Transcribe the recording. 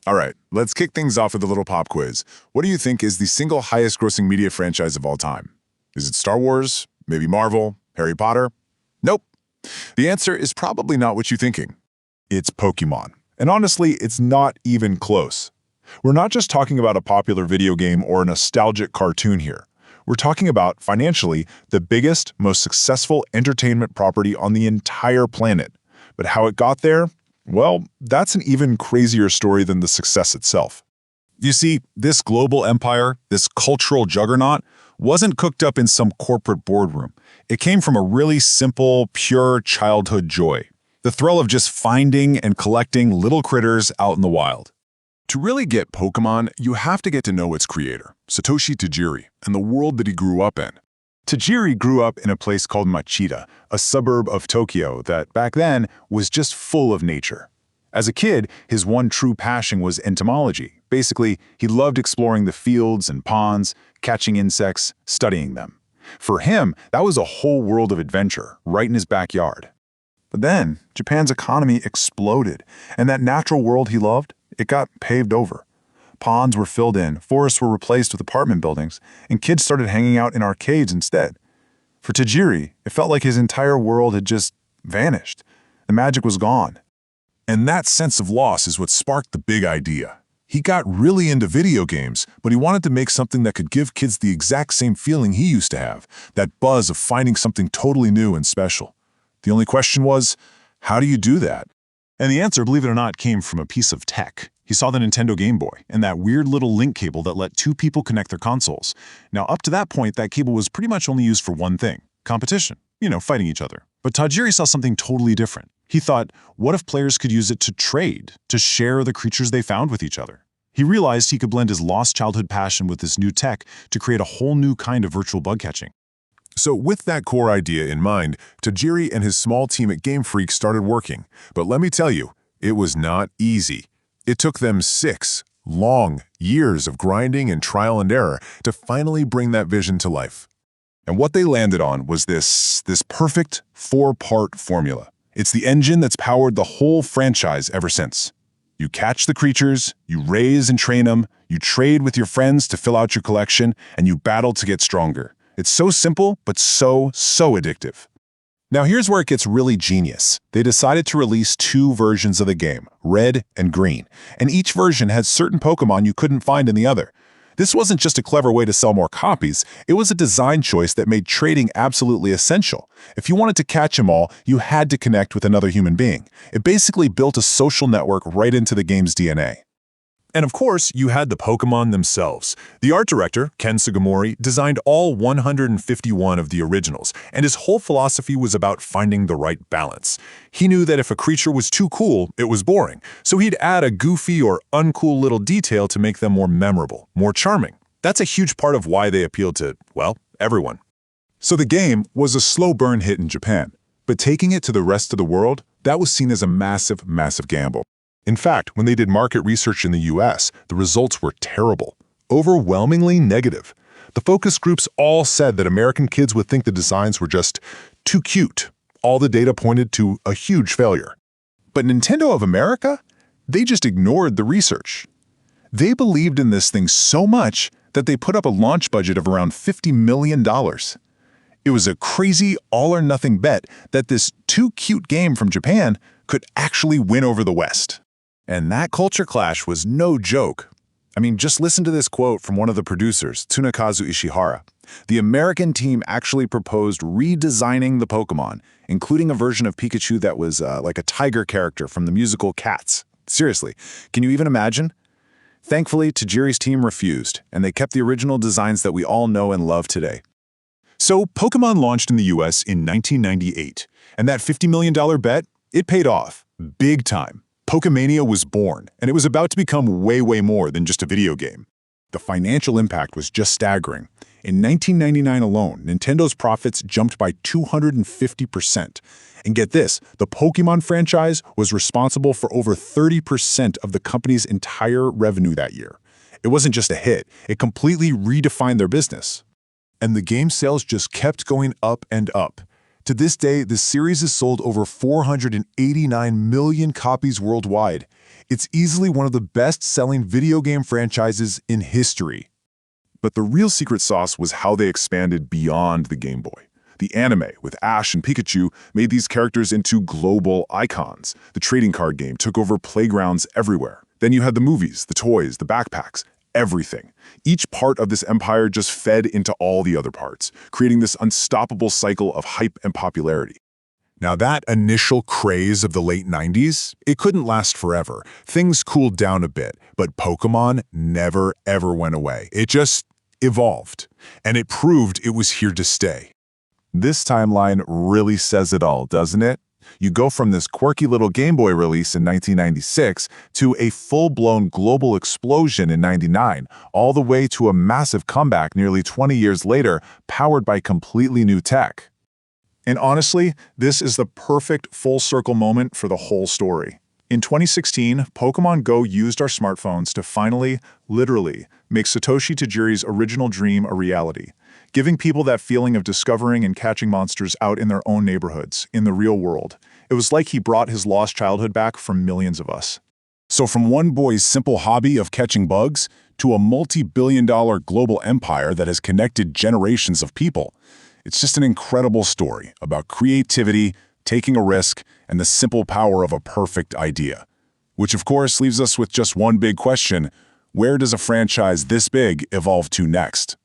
All right, let's kick things off with a little pop quiz. What do you think is the single highest grossing media franchise of all time? Is it Star Wars? Maybe Marvel? Harry Potter? Nope. The answer is probably not what you're thinking. It's Pokémon. And honestly, it's not even close. We're not just talking about a popular video game or a nostalgic cartoon here. We're talking about, financially, the biggest, most successful entertainment property on the entire planet. But how it got there? Well, that's an even crazier story than the success itself. You see, this global empire, this cultural juggernaut, wasn't cooked up in some corporate boardroom. It came from a really simple, pure childhood joy. The thrill of just finding and collecting little critters out in the wild. To really get Pokémon, you have to get to know its creator, Satoshi Tajiri, and the world that he grew up in. Tajiri grew up in a place called Machida, a suburb of Tokyo that, back then, was just full of nature. As a kid, his one true passion was entomology. Basically, he loved exploring the fields and ponds, catching insects, studying them. For him, that was a whole world of adventure, right in his backyard. But then, Japan's economy exploded, and that natural world he loved, it got paved over. Ponds were filled in, forests were replaced with apartment buildings, and kids started hanging out in arcades instead. For Tajiri, it felt like his entire world had just vanished. The magic was gone. And that sense of loss is what sparked the big idea. He got really into video games, but he wanted to make something that could give kids the exact same feeling he used to have, that buzz of finding something totally new and special. The only question was, how do you do that? And the answer, believe it or not, came from a piece of tech. He saw the Nintendo Game Boy and that weird little link cable that let two people connect their consoles. Now, up to that point, that cable was pretty much only used for one thing: competition. Fighting each other. But Tajiri saw something totally different. He thought, what if players could use it to trade, to share the creatures they found with each other? He realized he could blend his lost childhood passion with this new tech to create a whole new kind of virtual bug catching. So with that core idea in mind, Tajiri and his small team at Game Freak started working. But let me tell you, it was not easy. It took them 6 long years of grinding and trial and error to finally bring that vision to life. And what they landed on was this perfect 4-part formula. It's the engine that's powered the whole franchise ever since. You catch the creatures, you raise and train them, you trade with your friends to fill out your collection, and you battle to get stronger. It's so simple, but so addictive. Now here's where it gets really genius. They decided to release 2 versions of the game, Red and Green, and each version had certain Pokémon you couldn't find in the other. This wasn't just a clever way to sell more copies, it was a design choice that made trading absolutely essential. If you wanted to catch them all, you had to connect with another human being. It basically built a social network right into the game's DNA. And of course, you had the Pokémon themselves. The art director, Ken Sugimori, designed all 151 of the originals, and his whole philosophy was about finding the right balance. He knew that if a creature was too cool, it was boring, so he'd add a goofy or uncool little detail to make them more memorable, more charming. That's a huge part of why they appealed to, well, everyone. So the game was a slow burn hit in Japan, but taking it to the rest of the world, that was seen as a massive gamble. In fact, when they did market research in the US, the results were terrible, overwhelmingly negative. The focus groups all said that American kids would think the designs were just too cute. All the data pointed to a huge failure. But Nintendo of America? They just ignored the research. They believed in this thing so much that they put up a launch budget of around $50 million. It was a crazy all-or-nothing bet that this too-cute game from Japan could actually win over the West. And that culture clash was no joke. I mean, just listen to this quote from one of the producers, Tsunekazu Ishihara. The American team actually proposed redesigning the Pokémon, including a version of Pikachu that was like a tiger character from the musical Cats. Seriously, can you even imagine? Thankfully, Tajiri's team refused, and they kept the original designs that we all know and love today. So, Pokémon launched in the US in 1998, and that $50 million bet, it paid off, big time. Pokémania was born, and it was about to become way more than just a video game. The financial impact was just staggering. In 1999 alone, Nintendo's profits jumped by 250%. And get this, the Pokémon franchise was responsible for over 30% of the company's entire revenue that year. It wasn't just a hit, it completely redefined their business. And the game sales just kept going up and up. To this day, the series has sold over 489 million copies worldwide. It's easily one of the best-selling video game franchises in history. But the real secret sauce was how they expanded beyond the Game Boy. The anime, with Ash and Pikachu, made these characters into global icons. The trading card game took over playgrounds everywhere. Then you had the movies, the toys, the backpacks, everything. Each part of this empire just fed into all the other parts, creating this unstoppable cycle of hype and popularity. Now that initial craze of the late 90s, it couldn't last forever. Things cooled down a bit, but Pokémon never ever went away. It just evolved, and it proved it was here to stay. This timeline really says it all, doesn't it? You go from this quirky little Game Boy release in 1996 to a full-blown global explosion in '99, all the way to a massive comeback nearly 20 years later, powered by completely new tech. And honestly, this is the perfect full-circle moment for the whole story. In 2016, Pokémon Go used our smartphones to finally, literally, make Satoshi Tajiri's original dream a reality, giving people that feeling of discovering and catching monsters out in their own neighborhoods, in the real world. It was like he brought his lost childhood back for millions of us. So from one boy's simple hobby of catching bugs to a multi-billion-dollar global empire that has connected generations of people, it's just an incredible story about creativity, taking a risk, and the simple power of a perfect idea. Which of course leaves us with just one big question: where does a franchise this big evolve to next?